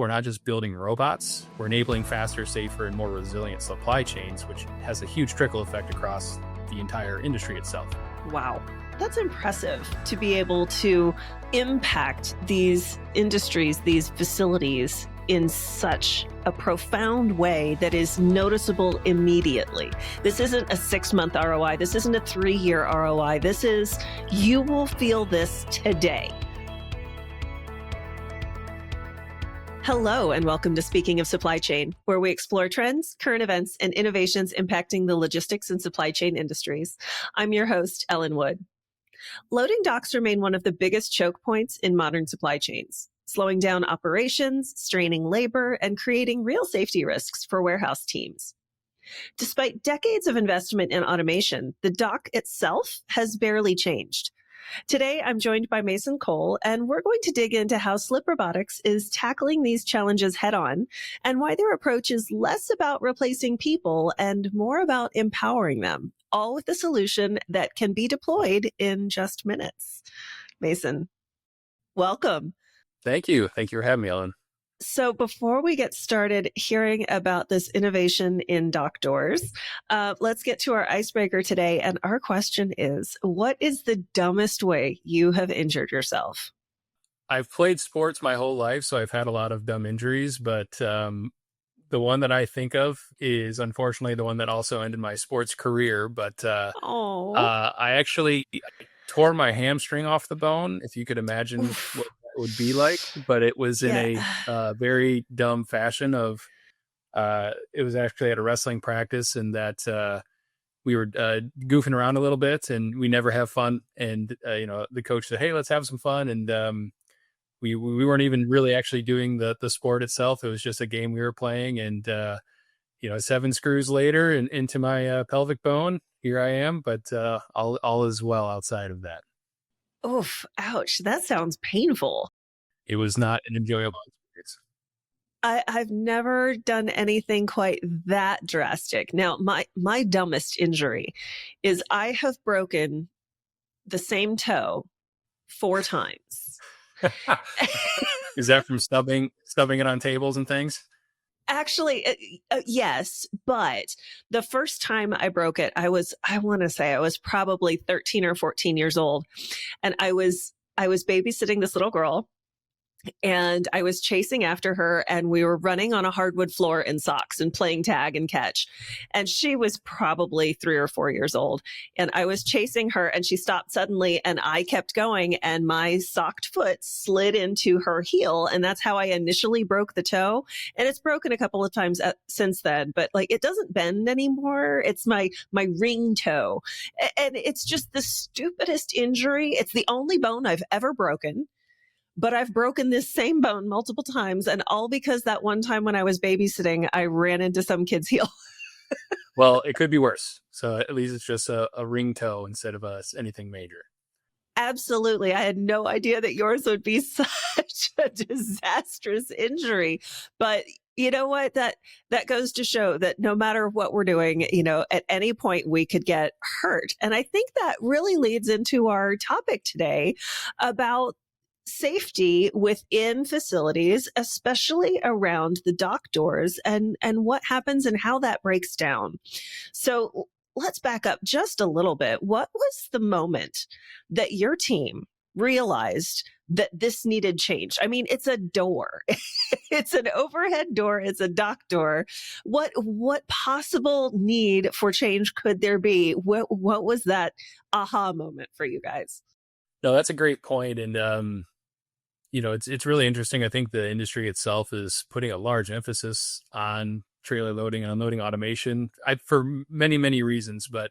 we're not just building robots, we're enabling faster, safer, and more resilient supply chains, which has a huge trickle effect across the entire industry itself. Wow. That's impressive to be able to impact these industries, these facilities in such a profound way that is noticeable immediately. This isn't a 6-month ROI. This isn't a 3-year ROI. This is, you will feel this today. Hello, and welcome to Speaking of Supply Chain, where we explore trends, current events, and innovations impacting the logistics and supply chain industries. I'm your host, Ellen Wood. Loading docks remain one of the biggest choke points in modern supply chains, slowing down operations, straining labor, and creating real safety risks for warehouse teams. Despite decades of investment in automation, the dock itself has barely changed. Today, I'm joined by Mason Cole, and we're going to dig into how Slip Robotics is tackling these challenges head on and why their approach is less about replacing people and more about empowering them, all with a solution that can be deployed in just minutes. Mason, welcome. Thank you. Thank you for having me, Ellen. So before we get started hearing about this innovation in dock doors, let's get to our icebreaker today. And our question is, what is the dumbest way you have injured yourself? I've played sports my whole life, so I've had a lot of dumb injuries, but the one that I think of is unfortunately the one that also ended my sports career. But I actually tore my hamstring off the bone, if you could imagine what would be like, but it was in a very dumb fashion of it was actually at a wrestling practice, and that we were goofing around a little bit, and we never have fun, and the coach said, hey, let's have some fun, and we weren't even really actually doing the sport itself. It was just a game we were playing, and 7 screws later and into my pelvic bone, here I am, but all is well outside of that. Oof, ouch. That sounds painful. It was not an enjoyable experience. I've never done anything quite that drastic. Now, my dumbest injury is I have broken the same toe 4 times. Is that from stubbing it on tables and things? Actually, yes, but the first time I broke it, I want to say I was probably 13 or 14 years old, and I was babysitting this little girl, and I was chasing after her, and we were running on a hardwood floor in socks and playing tag and catch. And she was probably 3 or 4 years old. And I was chasing her, and she stopped suddenly, and I kept going, and my socked foot slid into her heel. And that's how I initially broke the toe. And it's broken a couple of times since then, but it doesn't bend anymore. It's my ring toe. And it's just the stupidest injury. It's the only bone I've ever broken. But I've broken this same bone multiple times, and all because that one time when I was babysitting, I ran into some kid's heel. Well, it could be worse. So at least it's just a ring toe instead of anything major. Absolutely. I had no idea that yours would be such a disastrous injury. But you know what? That goes to show that no matter what we're doing, at any point we could get hurt. And I think that really leads into our topic today about safety within facilities, especially around the dock doors and what happens and how that breaks down. So let's back up just a little bit. What was the moment that your team realized that this needed change? I mean, it's a door. It's an overhead door. It's a dock door. What possible need for change could there be? What was that aha moment for you guys? No, that's a great point. And, it's really interesting. I think the industry itself is putting a large emphasis on trailer loading and unloading automation for many, many reasons. But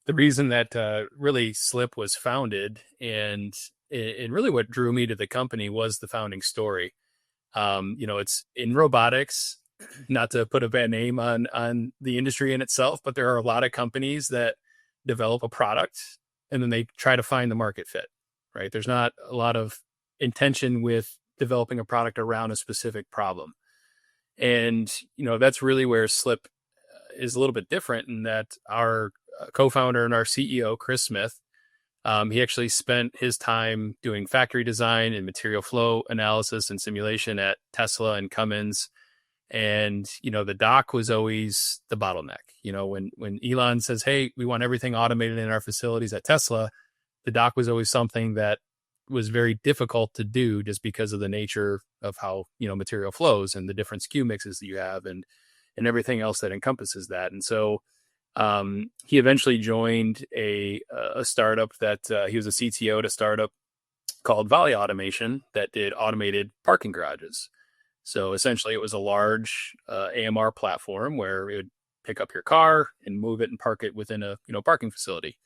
the reason that really Slip was founded and really what drew me to the company was the founding story. It's in robotics, not to put a bad name on the industry in itself, but there are a lot of companies that develop a product and then they try to find the market fit, right? There's not a lot of intention with developing a product around a specific problem. And, that's really where Slip is a little bit different in that our co-founder and our CEO, Chris Smith, He actually spent his time doing factory design and material flow analysis and simulation at Tesla and Cummins. And, the dock was always the bottleneck. When Elon says, hey, we want everything automated in our facilities at Tesla, the dock was always something that was very difficult to do just because of the nature of how, material flows and the different SKU mixes that you have and everything else that encompasses that. And so he eventually joined a startup that he was a CTO at a startup called Volley Automation that did automated parking garages. So essentially, it was a large AMR platform where it would pick up your car and move it and park it within a parking facility.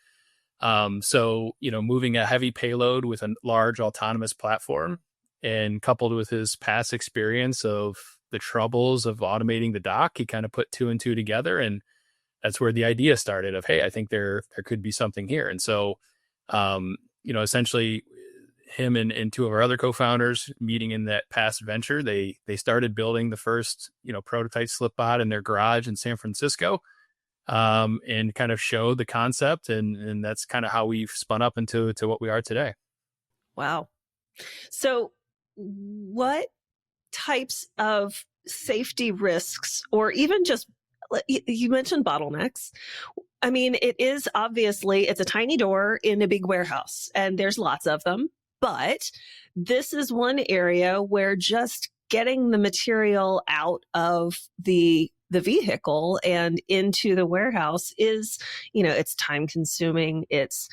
So moving a heavy payload with a large autonomous platform, and coupled with his past experience of the troubles of automating the dock, he kind of put two and two together, and that's where the idea started of, hey, I think there could be something here. And so, essentially him and two of our other co-founders meeting in that past venture, they started building the first, prototype slip bot in their garage in San Francisco, and kind of showed the concept. And that's kind of how we've spun up into what we are today. Wow. So what types of safety risks, or even just, you mentioned bottlenecks. I mean, it's a tiny door in a big warehouse, and there's lots of them. But this is one area where just getting the material out of the vehicle and into the warehouse is, it's time consuming. It's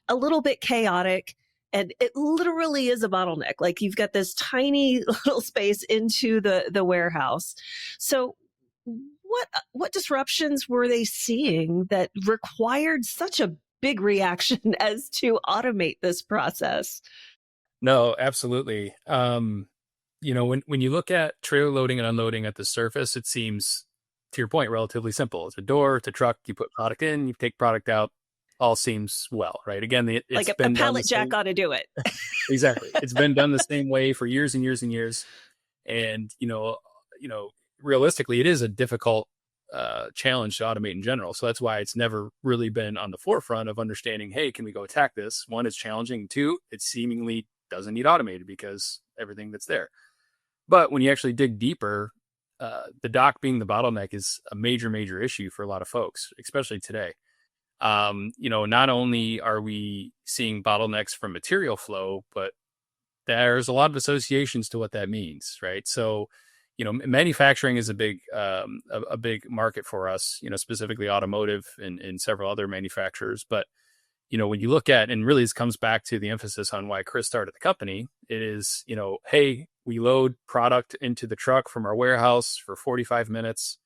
a little bit chaotic. And it literally is a bottleneck. Like, you've got this tiny little space into the warehouse. So what disruptions were they seeing that required such a big reaction as to automate this process? No, absolutely. When you look at trailer loading and unloading at the surface, it seems, to your point, relatively simple. It's a door, it's a truck, you put product in, you take product out, all seems well, right? Again, it's like a been pallet jack ought to do it. Exactly. It's been done the same way for years and years and years. And, realistically, it is a difficult challenge to automate in general. So that's why it's never really been on the forefront of understanding, hey, can we go attack this? One, it's challenging. Two, it seemingly doesn't need automated because everything that's there. But when you actually dig deeper, the dock being the bottleneck is a major, major issue for a lot of folks, especially today. Not only are we seeing bottlenecks from material flow, but there's a lot of associations to what that means, right? So, manufacturing is a big market for us, specifically automotive and several other manufacturers. But, when you look at, and really this comes back to the emphasis on why Chris started the company, it is, hey, we load product into the truck from our warehouse for 45 minutes.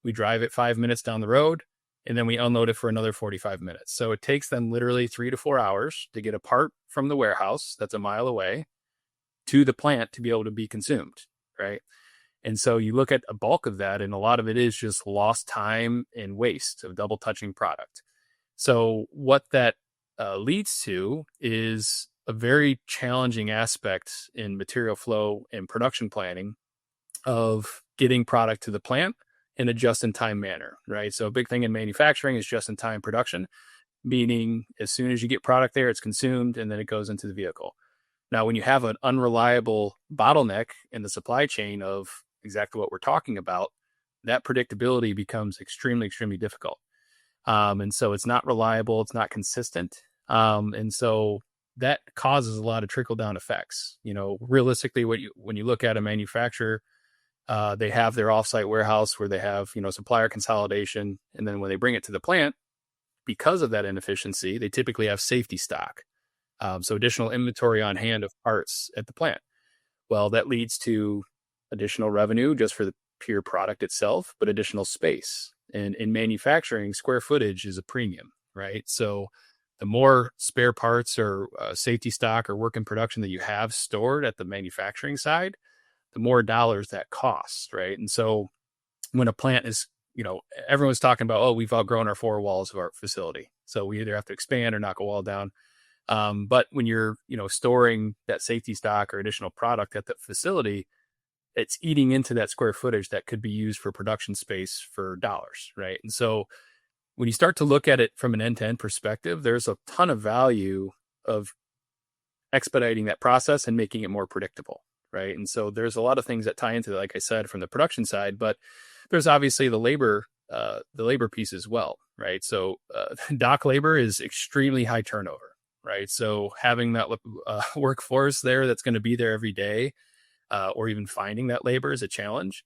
We drive it 5 minutes down the road, and then we unload it for another 45 minutes. So it takes them literally 3 to 4 hours to get a part from the warehouse that's a mile away to the plant to be able to be consumed, right? And so you look at a bulk of that, and a lot of it is just lost time and waste of double touching product. So what that leads to is a very challenging aspect in material flow and production planning of getting product to the plant in a just-in-time manner, right? So a big thing in manufacturing is just-in-time production, meaning as soon as you get product there, it's consumed, and then it goes into the vehicle. Now, when you have an unreliable bottleneck in the supply chain of exactly what we're talking about, that predictability becomes extremely, extremely difficult. And so it's not reliable, it's not consistent. And so that causes a lot of trickle-down effects. Realistically, when you look at a manufacturer, they have their offsite warehouse where they have, supplier consolidation. And then when they bring it to the plant, because of that inefficiency, they typically have safety stock. So additional inventory on hand of parts at the plant. Well, that leads to additional revenue just for the pure product itself, but additional space. And in manufacturing, square footage is a premium, right? So the more spare parts or safety stock or work in production that you have stored at the manufacturing side, the more dollars that costs, right? And so when a plant is, everyone's talking about, oh, we've outgrown our four walls of our facility, so we either have to expand or knock a wall down. But when you're, storing that safety stock or additional product at the facility, it's eating into that square footage that could be used for production space for dollars, right? And so when you start to look at it from an end-to-end perspective, there's a ton of value of expediting that process and making it more predictable, right? And so there's a lot of things that tie into, like I said, from the production side, but there's obviously the labor piece as well, right? So dock labor is extremely high turnover, right? So having that workforce there that's going to be there every day, or even finding that labor is a challenge.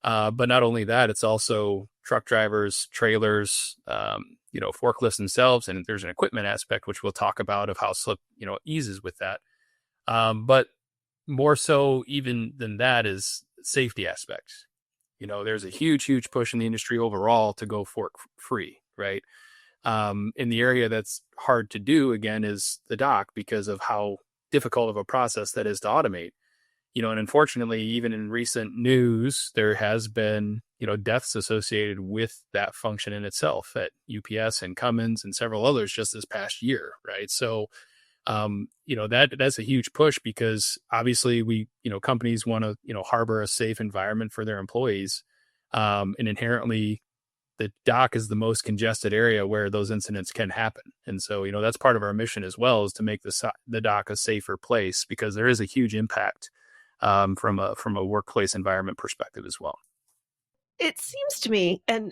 But not only that, it's also truck drivers, trailers, forklifts themselves, and there's an equipment aspect, which we'll talk about, of how Slip, eases with that. But more so even than that is safety aspects. There's a huge push in the industry overall to go fork free, right? In the area that's hard to do, again, is the dock, because of how difficult of a process that is to automate. And unfortunately, even in recent news, there has been, deaths associated with that function in itself at UPS and Cummins and several others just this past year, right? So, that's a huge push, because obviously companies want to, harbor a safe environment for their employees. And inherently, the dock is the most congested area where those incidents can happen. And so, that's part of our mission as well, is to make the dock a safer place, because there is a huge impact from a workplace environment perspective as well. It seems to me, and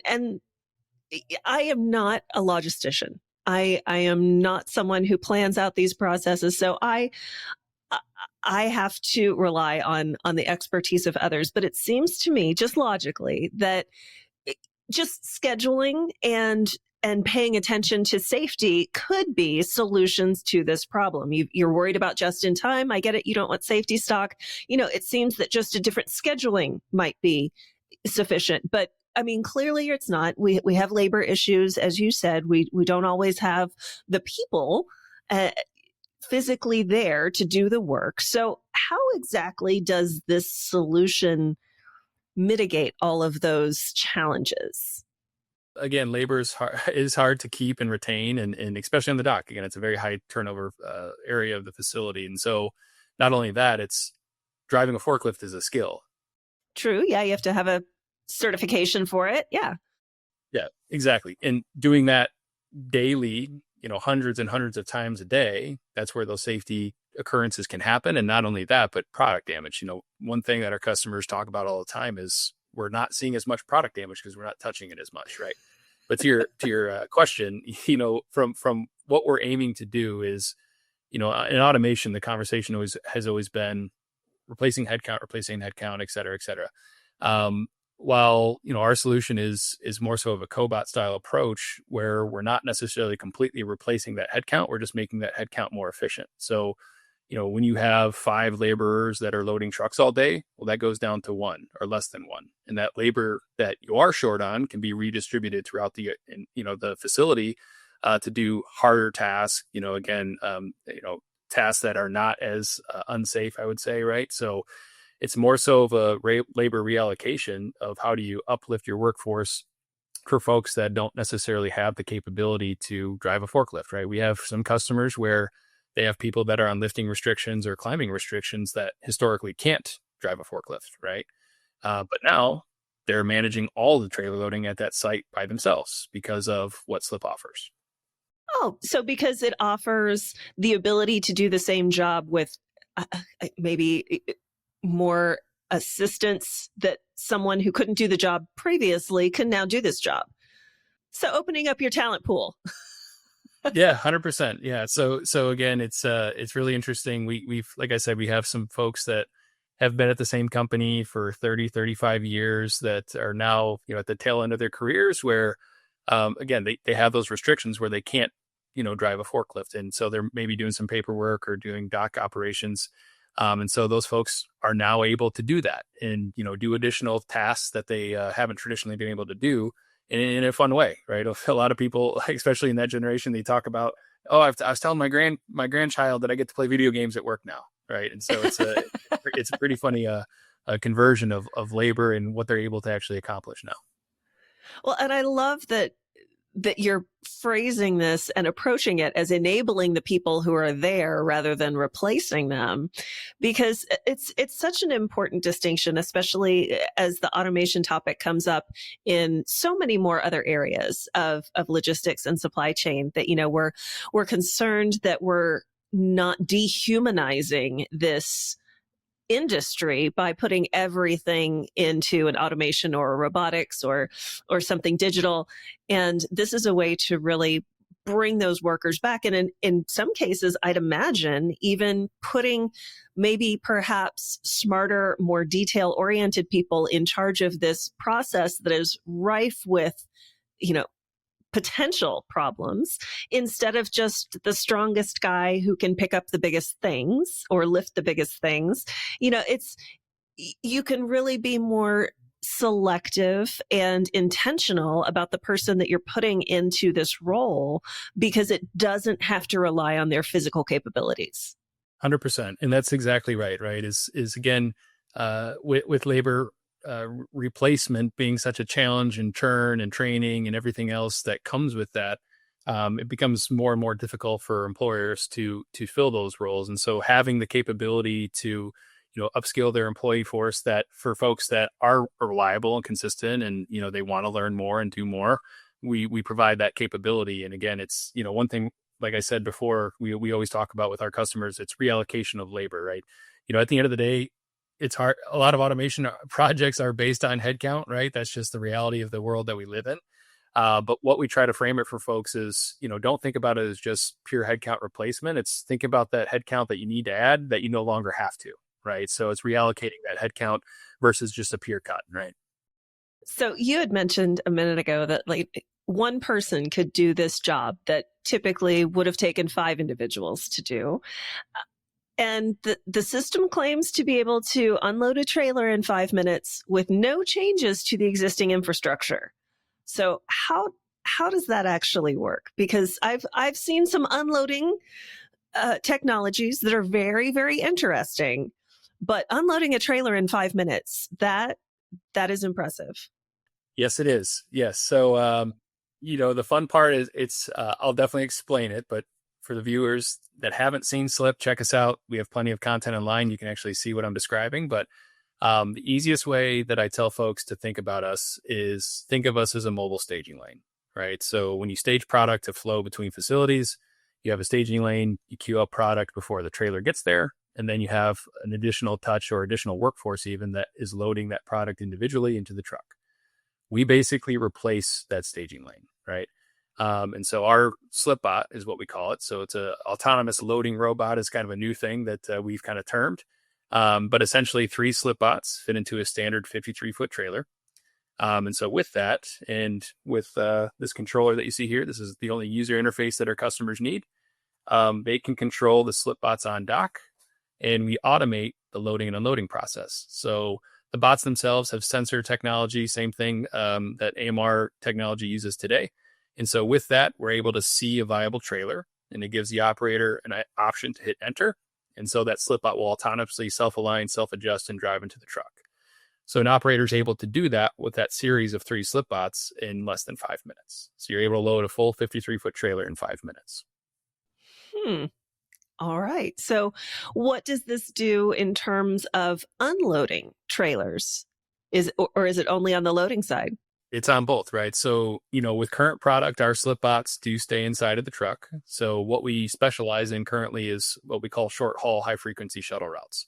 I am not a logistician. I am not someone who plans out these processes. So I have to rely on the expertise of others. But it seems to me, just logically, that just scheduling and paying attention to safety could be solutions to this problem. You're worried about just in time. I get it. You don't want safety stock. It seems that just a different scheduling might be sufficient. But I mean, clearly it's not. We have labor issues, as you said. We don't always have the people physically there to do the work. So how exactly does this solution mitigate all of those challenges? Again, labor is hard to keep and retain, and especially on the dock. Again, it's a very high turnover area of the facility. And so not only that, it's driving a forklift is a skill. True. Yeah, you have to have a certification for it. Yeah. Yeah, exactly. And doing that daily, hundreds and hundreds of times a day, that's where those safety occurrences can happen. And not only that, but product damage. One thing that our customers talk about all the time is we're not seeing as much product damage because we're not touching it as much, right? But to your question, from what we're aiming to do is, in automation, the conversation has always been replacing headcount, et cetera, et cetera. While, our solution is more so of a cobot style approach, where we're not necessarily completely replacing that headcount. We're just making that headcount more efficient. So, when you have 5 laborers that are loading trucks all day, well, that goes down to 1 or less than 1. And that labor that you are short on can be redistributed throughout the facility to do harder tasks, tasks that are not as unsafe, I would say, right? So it's more so of a labor reallocation of how do you uplift your workforce for folks that don't necessarily have the capability to drive a forklift, right? We have some customers where they have people that are on lifting restrictions or climbing restrictions that historically can't drive a forklift, right? But now they're managing all the trailer loading at that site by themselves because of what Slip offers. Oh, so because it offers the ability to do the same job with maybe more assistance, that someone who couldn't do the job previously can now do this job. So opening up your talent pool. Yeah, 100%. Yeah. So again, it's really interesting. We've, like I said, we have some folks that have been at the same company for 30, 35 years that are now, at the tail end of their careers where, again, they have those restrictions where they can't, drive a forklift. And so they're maybe doing some paperwork or doing dock operations. And so those folks are now able to do that and, do additional tasks that they haven't traditionally been able to do in a fun way, right? A lot of people, especially in that generation, they talk about, oh, I was telling my grandchild that I get to play video games at work now, right? And so it's a pretty funny a conversion of labor and what they're able to actually accomplish now. Well, and I love that you're phrasing this and approaching it as enabling the people who are there rather than replacing them, because it's such an important distinction, especially as the automation topic comes up in so many more other areas of logistics and supply chain, that, we're concerned that we're not dehumanizing this industry by putting everything into an automation or a robotics or something digital. And this is a way to really bring those workers back. And in some cases, I'd imagine even putting maybe perhaps smarter, more detail oriented people in charge of this process that is rife with, you know, potential problems, instead of just the strongest guy who can pick up the biggest things or lift the biggest things. You know, you can really be more selective and intentional about the person that you're putting into this role, because it doesn't have to rely on their physical capabilities. 100%. And that's exactly right. Right. Is again, with labor, replacement being such a challenge and churn and training and everything else that comes with that, it becomes more and more difficult for employers to fill those roles. And so having the capability to, upskill their employee force, that for folks that are reliable and consistent and, they want to learn more and do more, we provide that capability. And again, it's, one thing, like I said before, we always talk about with our customers, it's reallocation of labor, right? At the end of the day, it's hard. A lot of automation projects are based on headcount, right? That's just the reality of the world that we live in. But what we try to frame it for folks is, don't think about it as just pure headcount replacement. It's think about that headcount that you need to add that you no longer have to, right? So it's reallocating that headcount versus just a pure cut, right? So you had mentioned a minute ago that like one person could do this job that typically would have taken 5 individuals to do. And the system claims to be able to unload a trailer in 5 minutes with no changes to the existing infrastructure. So how does that actually work? Because I've seen some unloading technologies that are very, very interesting, but unloading a trailer in 5 minutes, that is impressive. Yes, it is. Yes. So, the fun part is I'll definitely explain it, but for the viewers that haven't seen Slip, check us out. We have plenty of content online. You can actually see what I'm describing. But the easiest way that I tell folks to think about us is think of us as a mobile staging lane, right? So when you stage product to flow between facilities, you have a staging lane, you queue up product before the trailer gets there, and then you have an additional touch or additional workforce even that is loading that product individually into the truck. We basically replace that staging lane, right? And so our SlipBot is what we call it. So it's a autonomous loading robot is kind of a new thing that we've kind of termed. But essentially 3 SlipBots fit into a standard 53-foot trailer. And so with that, and with this controller that you see here, this is the only user interface that our customers need. They can control the SlipBots on dock, and we automate the loading and unloading process. So the bots themselves have sensor technology, same thing that AMR technology uses today. And so with that, we're able to see a viable trailer, and it gives the operator an option to hit enter. And so that SlipBot will autonomously self-align, self-adjust, and drive into the truck. So an operator is able to do that with that series of 3 SlipBots in less than 5 minutes. So you're able to load a full 53-foot trailer in 5 minutes. All right. So what does this do in terms of unloading trailers? Is it only on the loading side? It's on both, right? So, with current product, our SlipBots do stay inside of the truck. So what we specialize in currently is what we call short haul, high frequency shuttle routes.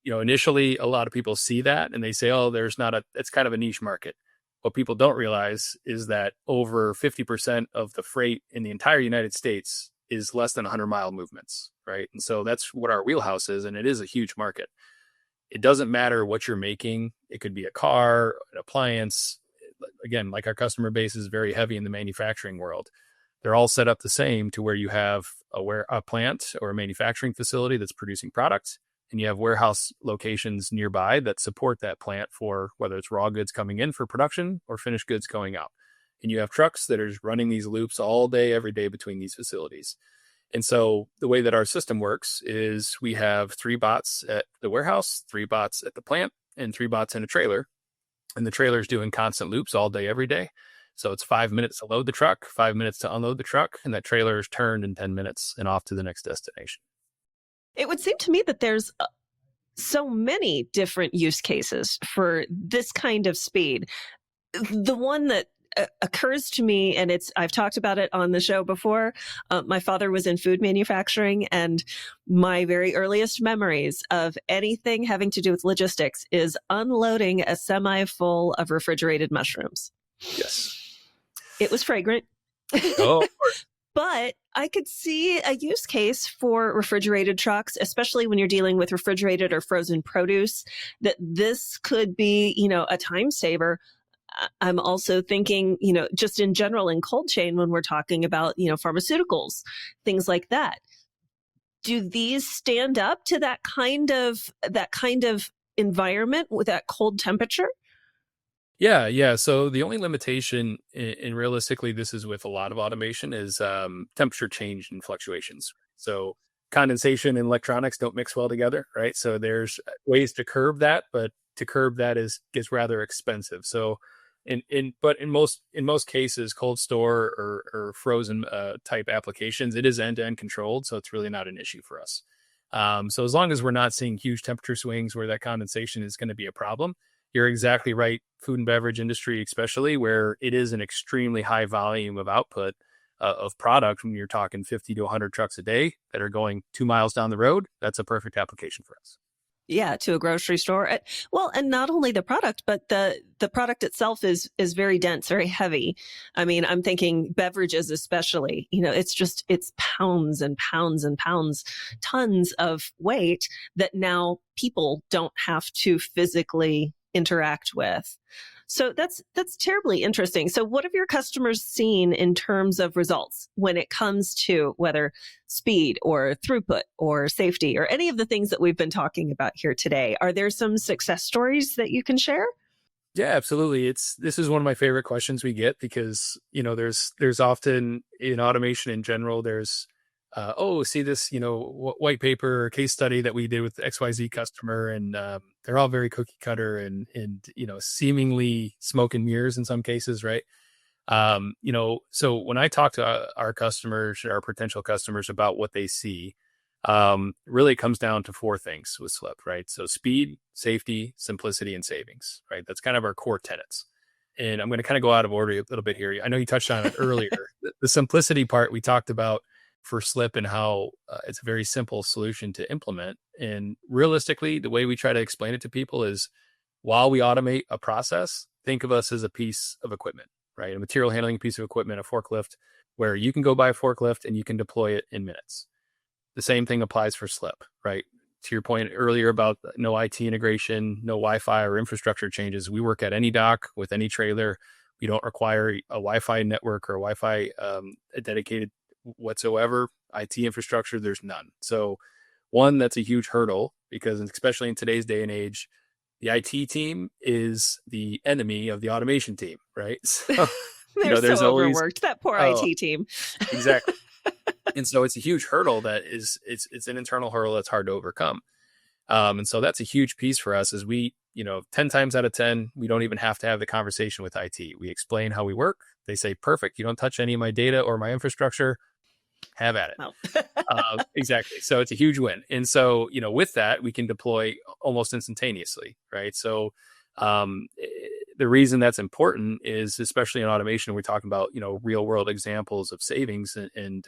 Initially a lot of people see that and they say, oh, it's kind of a niche market. What people don't realize is that over 50% of the freight in the entire United States is less than 100-mile movements, right? And so that's what our wheelhouse is, and it is a huge market. It doesn't matter what you're making. It could be a car, an appliance. Again, like our customer base is very heavy in the manufacturing world. They're all set up the same to where you have a plant or a manufacturing facility that's producing products, and you have warehouse locations nearby that support that plant for whether it's raw goods coming in for production or finished goods going out. And you have trucks that are just running these loops all day, every day between these facilities. And so the way that our system works is we have 3 bots at the warehouse, 3 bots at the plant, and 3 bots in a trailer. And the trailer is doing constant loops all day, every day. So it's 5 minutes to load the truck, 5 minutes to unload the truck, and that trailer is turned in 10 minutes and off to the next destination. It would seem to me that there's so many different use cases for this kind of speed. The one that occurs to me, and I've talked about it on the show before. My father was in food manufacturing, and my very earliest memories of anything having to do with logistics is unloading a semi full of refrigerated mushrooms. Yes. It was fragrant. Oh, of course. But I could see a use case for refrigerated trucks, especially when you're dealing with refrigerated or frozen produce, that this could be, a time saver. I'm also thinking, just in general in cold chain, when we're talking about, pharmaceuticals, things like that. Do these stand up to that kind of environment with that cold temperature? Yeah. So the only limitation, and realistically, this is with a lot of automation, is temperature change and fluctuations. So condensation and electronics don't mix well together, right? So there's ways to curb that, but to curb that gets rather expensive. So but in most cases, cold store or frozen type applications, it is end to end controlled, so it's really not an issue for us. So as long as we're not seeing huge temperature swings where that condensation is going to be a problem, you're exactly right. Food and beverage industry, especially where it is an extremely high volume of output of product, when you're talking 50 to 100 trucks a day that are going 2 miles down the road, that's a perfect application for us. Yeah, to a grocery store. Well, and not only the product, but the product itself is very dense, very heavy. I mean, I'm thinking beverages especially. It's pounds and pounds and pounds, tons of weight that now people don't have to physically interact with. So that's terribly interesting. So what have your customers seen in terms of results when it comes to whether speed or throughput or safety or any of the things that we've been talking about here today? Are there some success stories that you can share? Yeah, absolutely. This is one of my favorite questions we get, because there's often in automation in general, there's see this white paper or case study that we did with XYZ customer, and they're all very cookie cutter and seemingly smoke and mirrors in some cases, right? So when I talk to our customers, our potential customers, about what they see, really it comes down to 4 things with Slip, right? So speed, safety, simplicity, and savings, right? That's kind of our core tenets. And I'm going to kind of go out of order a little bit here. I know you touched on it earlier. The simplicity part we talked about for Slip, and how it's a very simple solution to implement. And realistically, the way we try to explain it to people is, while we automate a process, think of us as a piece of equipment, right? A material handling piece of equipment, a forklift, where you can go buy a forklift and you can deploy it in minutes. The same thing applies for Slip, right? To your point earlier about no IT integration, no Wi-Fi or infrastructure changes. We work at any dock with any trailer. We don't require a Wi-Fi network or a Wi-Fi dedicated whatsoever. IT infrastructure, there's none. So one, that's a huge hurdle, because especially in today's day and age, the IT team is the enemy of the automation team, right? So, They're there's so always, overworked, that poor IT team. Exactly. And so it's a huge hurdle that it's an internal hurdle that's hard to overcome. And so that's a huge piece for us, is we, 10 times out of 10, we don't even have to have the conversation with IT. We explain how we work. They say, perfect. You don't touch any of my data or my infrastructure. Have at it. Oh. Exactly. So it's a huge win. And so, with that, we can deploy almost instantaneously, right? So the reason that's important is, especially in automation, we're talking about, real world examples of savings and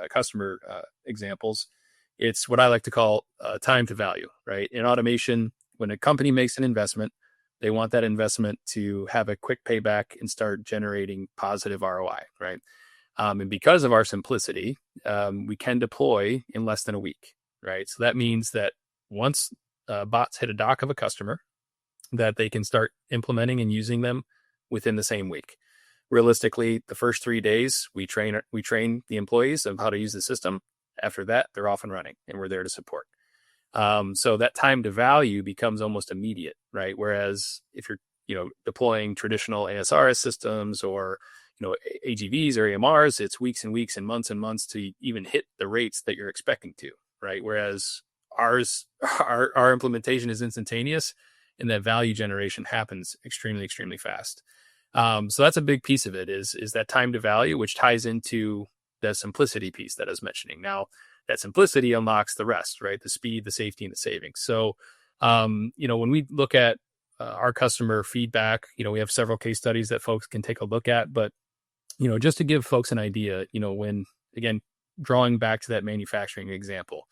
customer examples. It's what I like to call time to value, right? In automation, when a company makes an investment, they want that investment to have a quick payback and start generating positive ROI, right? And because of our simplicity, we can deploy in less than a week, right? So that means that once bots hit a dock of a customer, that they can start implementing and using them within the same week. Realistically, the first 3 days, we train the employees of how to use the system. After that, they're off and running, and we're there to support. So that time to value becomes almost immediate, right? Whereas if you're deploying traditional ASRS systems or AGVs or AMRs, it's weeks and weeks and months to even hit the rates that you're expecting to, right? Whereas our implementation is instantaneous, and that value generation happens extremely, extremely fast. So that's a big piece of it, is that time to value, which ties into the simplicity piece that I was mentioning. Now, that simplicity unlocks the rest, right? The speed, the safety, and the savings. So, when we look at our customer feedback. We have several case studies that folks can take a look at, but just to give folks an idea, when, again, drawing back to that manufacturing example,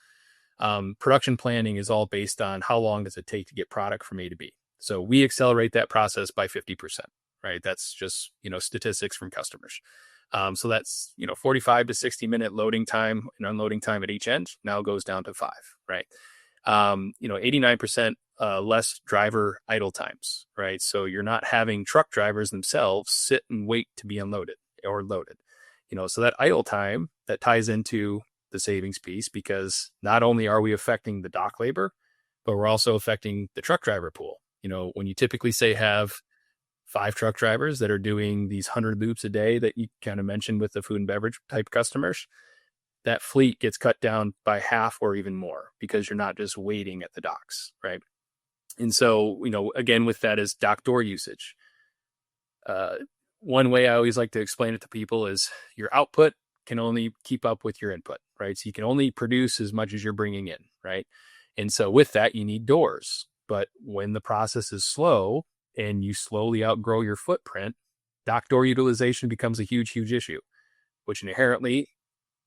production planning is all based on how long does it take to get product from A to B. So we accelerate that process by 50%, right? That's just, statistics from customers. So that's, 45 to 60-minute loading time and unloading time at each end now goes down to 5, right? 89% less driver idle times, right? So you're not having truck drivers themselves sit and wait to be unloaded or loaded. So that idle time, that ties into the savings piece, because not only are we affecting the dock labor, but we're also affecting the truck driver pool. When you typically say have 5 truck drivers that are doing these 100 loops a day that you kind of mentioned with the food and beverage type customers, that fleet gets cut down by half or even more, because you're not just waiting at the docks, right? And so, again, with that is dock door usage. One way I always like to explain it to people is your output can only keep up with your input, right? So you can only produce as much as you're bringing in, right? And so with that, you need doors. But when the process is slow and you slowly outgrow your footprint, dock door utilization becomes a huge, huge issue, which inherently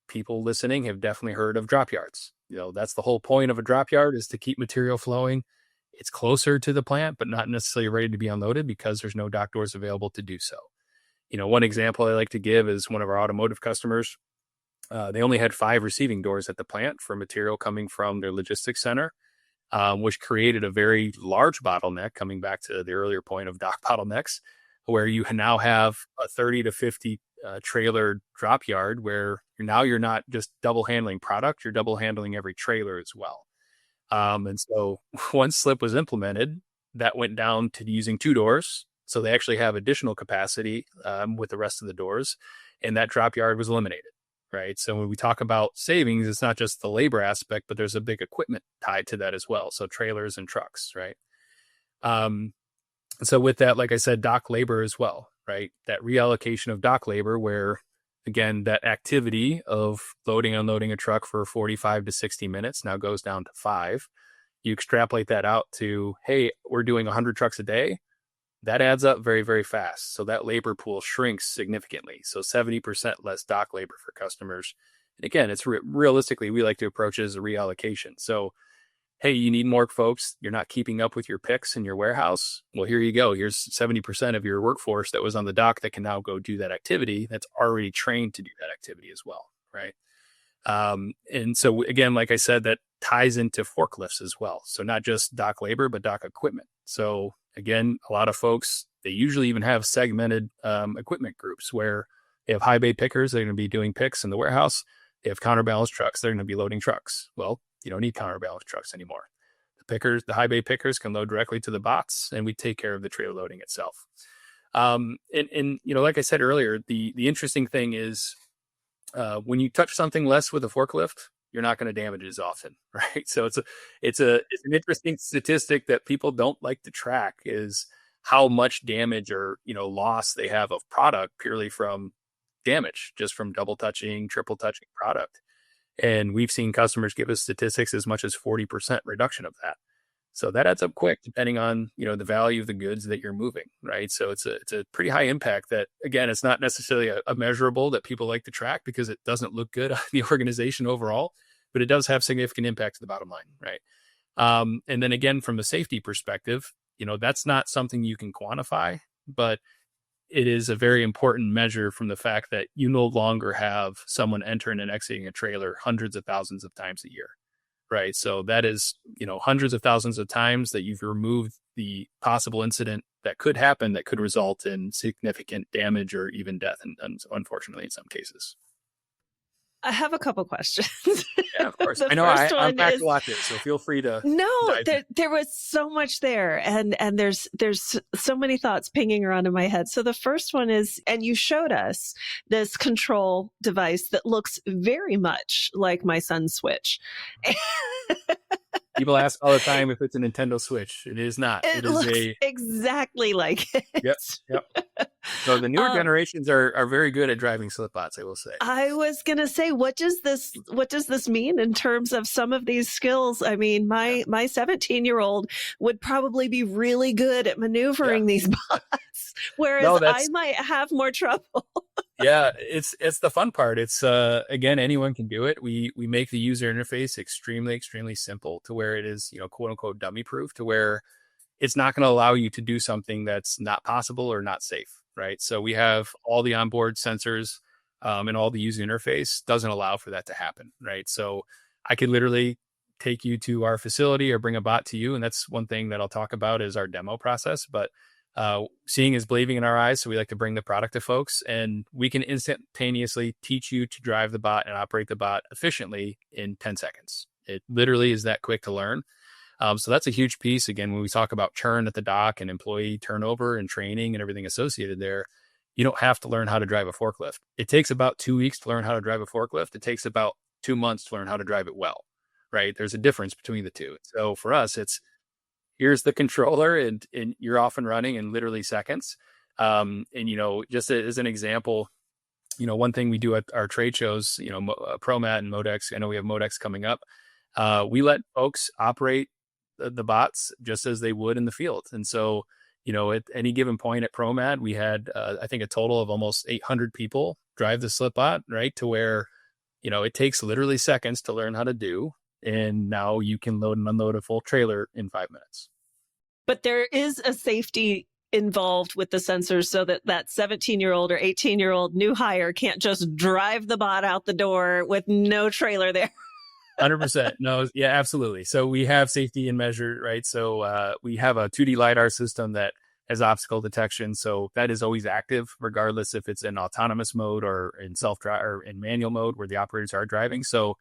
people listening have definitely heard of drop yards. That's the whole point of a drop yard, is to keep material flowing. It's closer to the plant, but not necessarily ready to be unloaded because there's no dock doors available to do so. One example I like to give is one of our automotive customers. They only had 5 receiving doors at the plant for material coming from their logistics center, which created a very large bottleneck, coming back to the earlier point of dock bottlenecks, where you now have a 30 to 50 trailer drop yard, where you're not just double handling product, you're double handling every trailer as well. And so once Slip was implemented, that went down to using 2 doors. So they actually have additional capacity with the rest of the doors, and that drop yard was eliminated, right? So when we talk about savings, it's not just the labor aspect, but there's a big equipment tied to that as well. So trailers and trucks, right? So with that, like I said, dock labor as well, right? That reallocation of dock labor, where, again, that activity of loading, unloading a truck for 45 to 60 minutes now goes down to 5. You extrapolate that out to, hey, we're doing 100 trucks a day. That adds up very, very fast. So that labor pool shrinks significantly. So 70% less dock labor for customers. And again, it's realistically, we like to approach it as a reallocation. So, hey, you need more folks. You're not keeping up with your picks in your warehouse. Well, here you go. Here's 70% of your workforce that was on the dock that can now go do that activity, that's already trained to do that activity as well, right? And so, again, like I said, that ties into forklifts as well. So not just dock labor, but dock equipment. So again, a lot of folks, they usually even have segmented equipment groups where they have high bay pickers. They're going to be doing picks in the warehouse. They have counterbalance trucks. They're going to be loading trucks. Well, you don't need counterbalance trucks anymore. The high bay pickers can load directly to the bots, and we take care of the trailer loading itself. And like I said earlier, the interesting thing is when you touch something less with a forklift, you're not going to damage it as often, right? So it's an interesting statistic that people don't like to track, is how much damage or loss they have of product purely from damage, just from double touching, triple touching product. And we've seen customers give us statistics as much as 40% reduction of that. So that adds up quick, depending on the value of the goods that you're moving, right? So it's a pretty high impact that, again, it's not necessarily a measurable that people like to track because it doesn't look good on the organization overall, but it does have significant impact to the bottom line, right? And then again, from a safety perspective, that's not something you can quantify, but it is a very important measure from the fact that you no longer have someone entering and exiting a trailer hundreds of thousands of times a year. Right. So that is, hundreds of thousands of times that you've removed the possible incident that could happen, that could result in significant damage or even death, and unfortunately, in some cases. I have a couple questions. Yeah, of course. I know I unpacked a lot there, so feel free to. No, there was so much there, and there's so many thoughts pinging around in my head. So the first one is, and you showed us this control device that looks very much like my son's Switch. People ask all the time if it's a Nintendo Switch. It is not. It looks exactly like it. Yep. So the newer Um, generations are very good at driving slip bots, I will say. I was gonna say, what does this mean in terms of some of these skills? I mean, Yeah. my 17-year-old would probably be really good at Yeah. maneuvering these bots, whereas No, I that's might have more trouble. yeah, it's the fun part. It's again, anyone can do it. We make the user interface extremely simple to where it is, quote unquote dummy proof, to where it's not going to allow you to do something that's not possible or not safe, right? So we have all the onboard sensors, and all the user interface doesn't allow for that to happen, right? So I could literally take you to our facility or bring a bot to you, and that's one thing that I'll talk about is our demo process. But seeing is believing in our eyes, so we like to bring the product to folks, and we can instantaneously teach you to drive the bot and operate the bot efficiently in 10 seconds. It literally is that quick to learn. So that's a huge piece. Again, when we talk about churn at the dock and employee turnover and training and everything associated there, you don't have to learn how to drive a forklift. It takes about 2 weeks to learn how to drive a forklift. It takes about 2 months to learn how to drive it well, right? There's a difference between the two. So for us, it's here's the controller and you're off and running in literally seconds. And, just as an example, one thing we do at our trade shows, ProMat and Modex, I know we have Modex coming up. We let folks operate the bots just as they would in the field. And so, at any given point at ProMat, we had, I think, a total of almost 800 people drive the slip bot, right? To where, it takes literally seconds to learn how to do. And now you can load and unload a full trailer in 5 minutes. But there is a safety involved with the sensors so that that 17-year-old or 18-year-old new hire can't just drive the bot out the door with no trailer there. 100%. No, yeah, absolutely. So we have safety and measure, right? So we have a 2D LiDAR system that has obstacle detection. So that is always active, regardless if it's in autonomous mode or in self-drive or in manual mode where the operators are driving. So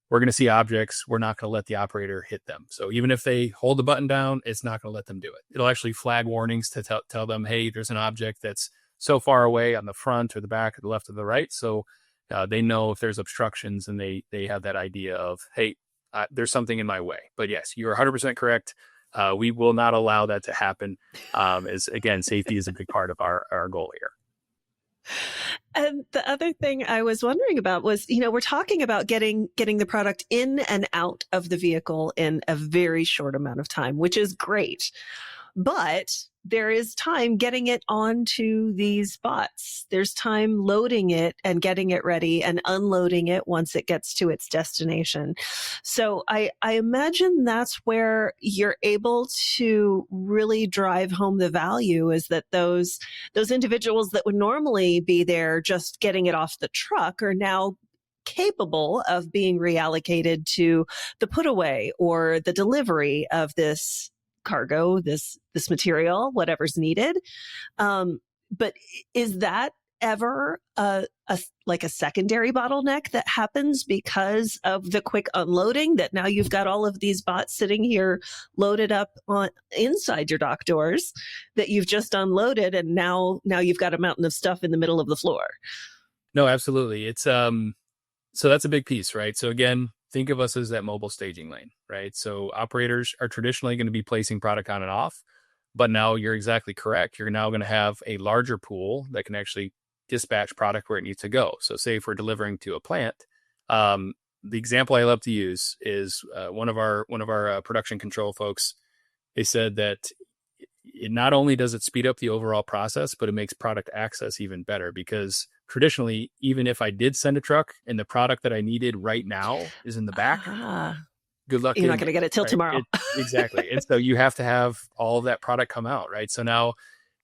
we're going to see objects. We're not going to let the operator hit them. So even if they hold the button down, it's not going to let them do it. It'll actually flag warnings to tell them, hey, there's an object that's so far away on the front or the back or the left or the right. So they know if there's obstructions and they have that idea of, hey, there's something in my way. But yes, you're 100% correct. We will not allow that to happen. As again, safety is a big part of our goal here. And the other thing I was wondering about was, we're talking about getting the product in and out of the vehicle in a very short amount of time, which is great. But there is time getting it onto these bots. There's time loading it and getting it ready and unloading it once it gets to its destination. So I imagine that's where you're able to really drive home the value, is that those individuals that would normally be there just getting it off the truck are now capable of being reallocated to the put away or the delivery of this cargo, this material, whatever's needed. But is that ever like a secondary bottleneck that happens because of the quick unloading, that now you've got all of these bots sitting here loaded up on inside your dock doors that you've just unloaded, and now you've got a mountain of stuff in the middle of the floor? No, absolutely. It's so that's a big piece, right? So again, think of us as that mobile staging lane, right? So operators are traditionally going to be placing product on and off, but now you're exactly correct. You're now going to have a larger pool that can actually dispatch product where it needs to go. So say if we're delivering to a plant, the example I love to use is one of our production control folks. They said that it not only does it speed up the overall process, but it makes product access even better, because traditionally, even if I did send a truck and the product that I needed right now is in the back, good luck. You're not going to get it till right? tomorrow. Exactly. And so you have to have all of that product come out, right? So now,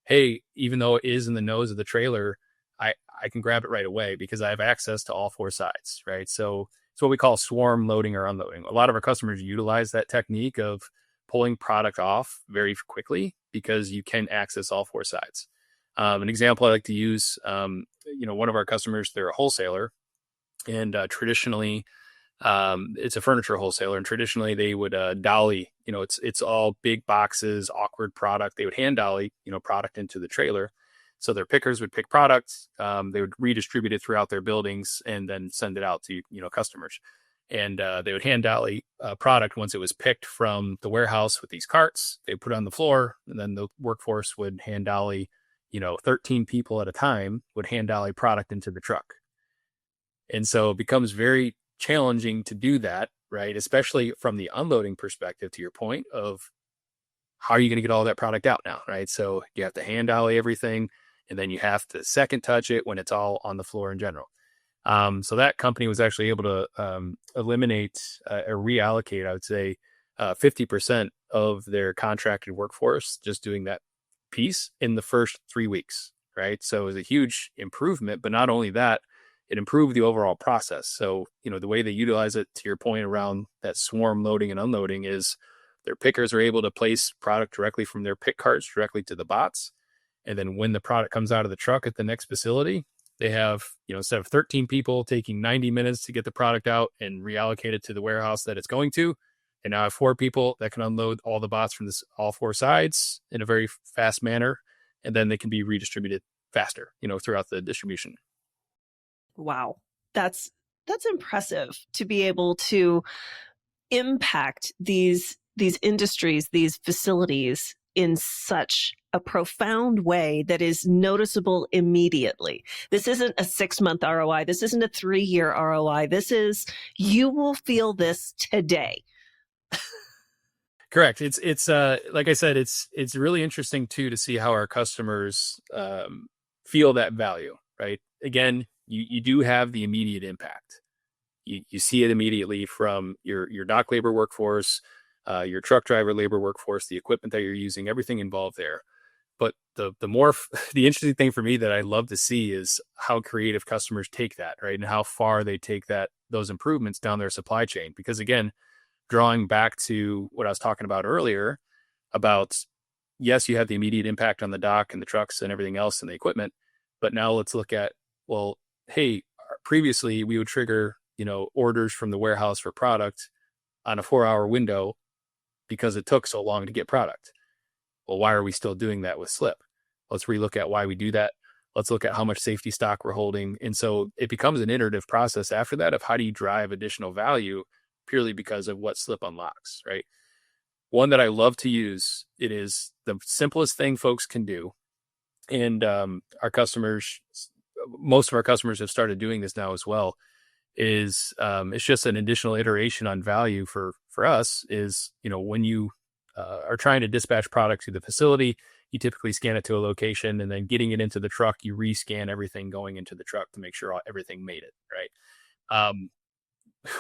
hey, even though it is in the nose of the trailer, I can grab it right away because I have access to all four sides, right? So it's what we call swarm loading or unloading. A lot of our customers utilize that technique of pulling product off very quickly because you can access all four sides. An example I like to use, one of our customers, they're a wholesaler, and traditionally, it's a furniture wholesaler, and traditionally they would dolly. It's all big boxes, awkward product. They would hand dolly, product into the trailer. So their pickers would pick products. They would redistribute it throughout their buildings and then send it out to customers. And they would hand dolly product once it was picked from the warehouse with these carts. They put it on the floor, and then the workforce would hand dolly 13 people at a time would hand dolly product into the truck. And so it becomes very challenging to do that, right? Especially from the unloading perspective, to your point of how are you going to get all that product out now, right? So you have to hand dolly everything, and then you have to second touch it when it's all on the floor in general. So that company was actually able to eliminate or reallocate, I would say, 50% of their contracted workforce just doing that piece in the first 3 weeks, right? So it was a huge improvement, but not only that, it improved the overall process. So, the way they utilize it, to your point around that swarm loading and unloading, is their pickers are able to place product directly from their pick carts directly to the bots. And then when the product comes out of the truck at the next facility, they have, instead of 13 people taking 90 minutes to get the product out and reallocate it to the warehouse that it's going to, and now I have 4 people that can unload all the bots from all 4 sides in a very fast manner. And then they can be redistributed faster, throughout the distribution. Wow. That's impressive to be able to impact these industries, these facilities in such a profound way that is noticeable immediately. This isn't a 6-month ROI. This isn't a 3-year ROI. This is, you will feel this today. Correct. It's like I said, it's really interesting too to see how our customers feel that value, right? Again, you do have the immediate impact. You see it immediately from your dock labor workforce, your truck driver labor workforce, the equipment that you're using, everything involved there. But the more the interesting thing for me that I love to see is how creative customers take that, right? And how far they take those improvements down their supply chain. Because again, drawing back to what I was talking about earlier about, yes, you have the immediate impact on the dock and the trucks and everything else and the equipment. But now let's look at, well, hey, previously we would trigger, orders from the warehouse for product on a 4-hour window because it took so long to get product. Well, why are we still doing that with Slip? Let's relook at why we do that. Let's look at how much safety stock we're holding. And so it becomes an iterative process after that of how do you drive additional value purely because of what Slip unlocks, right? One that I love to use, it is the simplest thing folks can do. And most of our customers have started doing this now as well, is it's just an additional iteration on value for us is, when you are trying to dispatch product to the facility, you typically scan it to a location, and then getting it into the truck, you rescan everything going into the truck to make sure everything made it, right?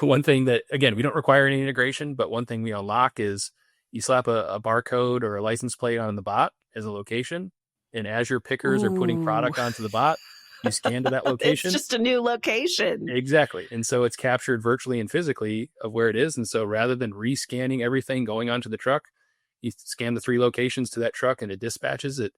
One thing that, again, we don't require any integration, but one thing we unlock is you slap a barcode or a license plate on the bot as a location. And as your pickers are putting product onto the bot, you scan to that location. It's just a new location. Exactly. And so it's captured virtually and physically of where it is. And so rather than rescanning everything going onto the truck, you scan the 3 locations to that truck and it dispatches it,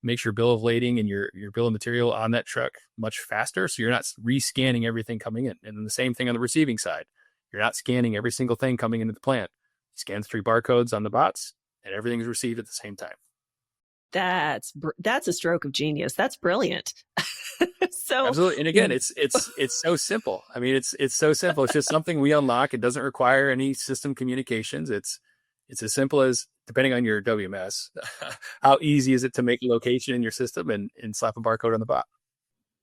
makes your bill of lading and your bill of material on that truck much faster. So you're not rescanning everything coming in. And then the same thing on the receiving side. You're not scanning every single thing coming into the plant. You scan 3 barcodes on the bots and everything's received at the same time. That's a stroke of genius. That's brilliant. So absolutely. And again, it's so simple. I mean, it's so simple. It's just something we unlock. It doesn't require any system communications. It's as simple as, depending on your WMS, how easy is it to make a location in your system and slap a barcode on the bot?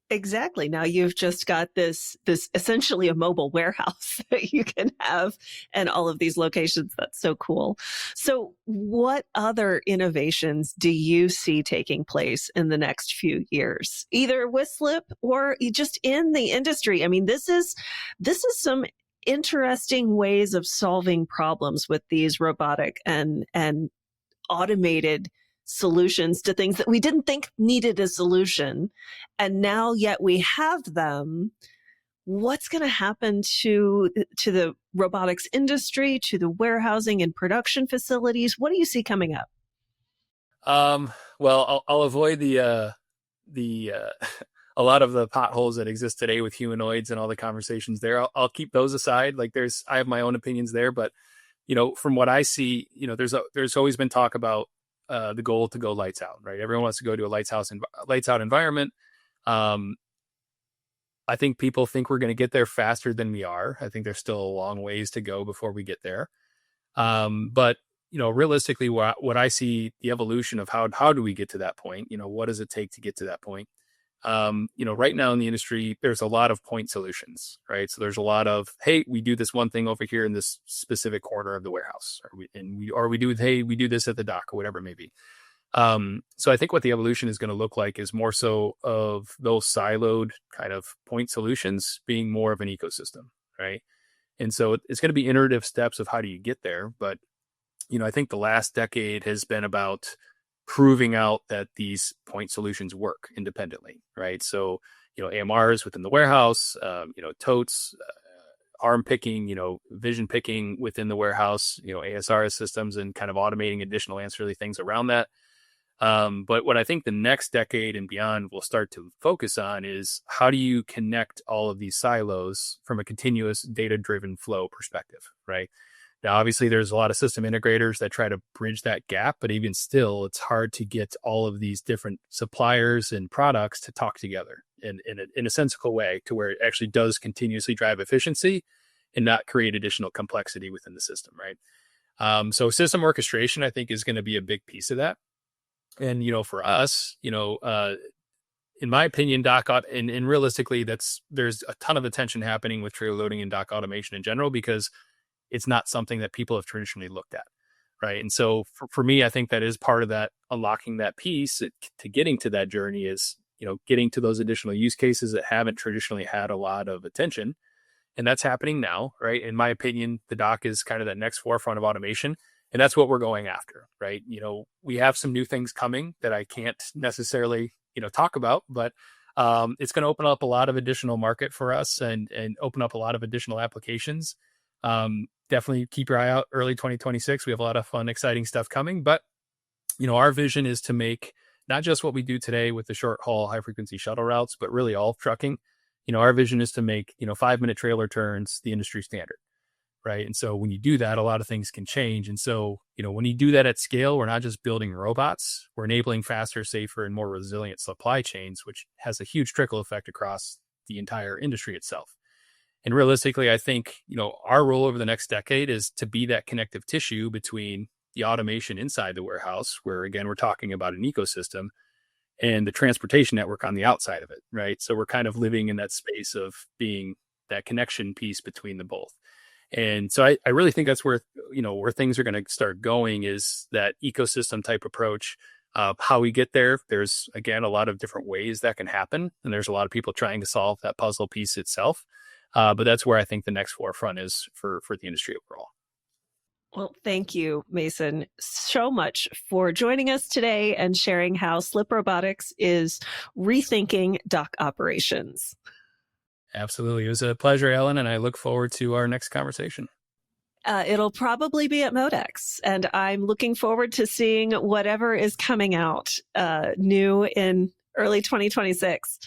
Exactly. Now you've just got this essentially a mobile warehouse that you can have and all of these locations. That's so cool. So what other innovations do you see taking place in the next few years, either with Slip or just in the industry? I mean, this is some interesting ways of solving problems with these robotic and automated solutions to things that we didn't think needed a solution. And now yet we have them. What's going to happen to the robotics industry, to the warehousing and production facilities? What do you see coming up? Well, I'll avoid the a lot of the potholes that exist today with humanoids and all the conversations there. I'll keep those aside. Like I have my own opinions there, but from what I see, there's always been talk about the goal to go lights out, right? Everyone wants to go to a lights out environment. I think people think we're going to get there faster than we are. I think there's still a long ways to go before we get there. But realistically, what I see the evolution of how do we get to that point? What does it take to get to that point? Right now in the industry, there's a lot of point solutions, right? So there's a lot of, hey, we do this one thing over here in this specific corner of the warehouse, we do this at the dock or whatever it may be. So I think what the evolution is going to look like is more so of those siloed kind of point solutions being more of an ecosystem, right? And so it's going to be iterative steps of how do you get there. But, I think the last decade has been about proving out that these point solutions work independently, right? So, AMRs within the warehouse, totes, arm picking, vision picking within the warehouse, ASRS systems, and kind of automating additional ancillary things around that. But what I think the next decade and beyond will start to focus on is how do you connect all of these silos from a continuous data-driven flow perspective, right? Now, obviously, there's a lot of system integrators that try to bridge that gap, but even still, it's hard to get all of these different suppliers and products to talk together in a sensible way to where it actually does continuously drive efficiency and not create additional complexity within the system, right? So system orchestration, I think, is going to be a big piece of that. And, for us, in my opinion, and realistically, there's a ton of attention happening with trailer loading and dock automation in general, because it's not something that people have traditionally looked at. Right. And so for me, I think that is part of that unlocking that piece to getting to that journey is, getting to those additional use cases that haven't traditionally had a lot of attention. And that's happening now. Right. In my opinion, the dock is kind of that next forefront of automation. And that's what we're going after. Right. We have some new things coming that I can't necessarily, talk about, but it's going to open up a lot of additional market for us and open up a lot of additional applications. Definitely keep your eye out early 2026. We have a lot of fun, exciting stuff coming, but our vision is to make not just what we do today with the short haul, high frequency shuttle routes, but really all trucking. Our vision is to make, 5-minute trailer turns the industry standard. Right. And so when you do that, a lot of things can change. And so, when you do that at scale, we're not just building robots, we're enabling faster, safer, and more resilient supply chains, which has a huge trickle effect across the entire industry itself. And realistically, I think, our role over the next decade is to be that connective tissue between the automation inside the warehouse, where, again, we're talking about an ecosystem, and the transportation network on the outside of it, right? So we're kind of living in that space of being that connection piece between the both. And so I really think that's where things are going to start going, is that ecosystem type approach. How we get there, there's, again, a lot of different ways that can happen. And there's a lot of people trying to solve that puzzle piece itself. But that's where I think the next forefront is for the industry overall. Well, thank you, Mason, so much for joining us today and sharing how Slip Robotics is rethinking dock operations. Absolutely. It was a pleasure, Ellen, and I look forward to our next conversation. It'll probably be at Modex, and I'm looking forward to seeing whatever is coming out new in early 2026.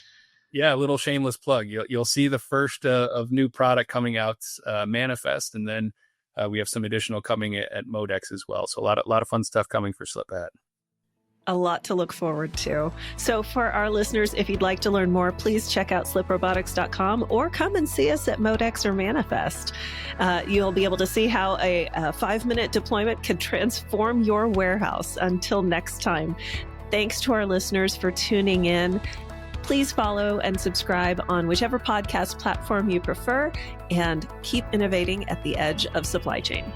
Yeah, a little shameless plug. You'll see the first of new product coming out manifest, and then we have some additional coming at Modex as well. So a lot of fun stuff coming for Slip ahead. A lot to look forward to. So for our listeners, if you'd like to learn more, please check out sliprobotics.com or come and see us at Modex or Manifest. You'll be able to see how a 5-minute deployment can transform your warehouse. Until next time, thanks to our listeners for tuning in. Please follow and subscribe on whichever podcast platform you prefer, and keep innovating at the edge of supply chain.